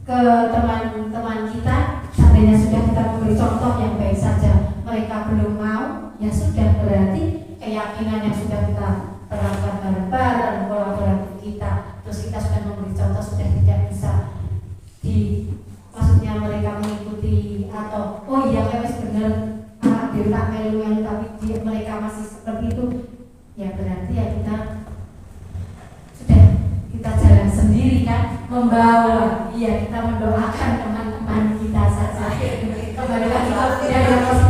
ke teman-teman kita, seandainya sudah kita memberi contoh yang baik saja, mereka belum mau, ya sudah, berarti keyakinan yang sudah kita terapkan bareng-bareng, kolaboratif kita, terus kita sudah memberi contoh, sudah tidak bisa maksudnya mereka mengikuti atau oh iya wes bener dia tak melu yang tapi mereka masih seperti itu, ya berarti ya kita sudah kita jalan sendiri kan, membawa, iya kita mendoakan teman-teman kita saja kembali lagi ke budaya positif.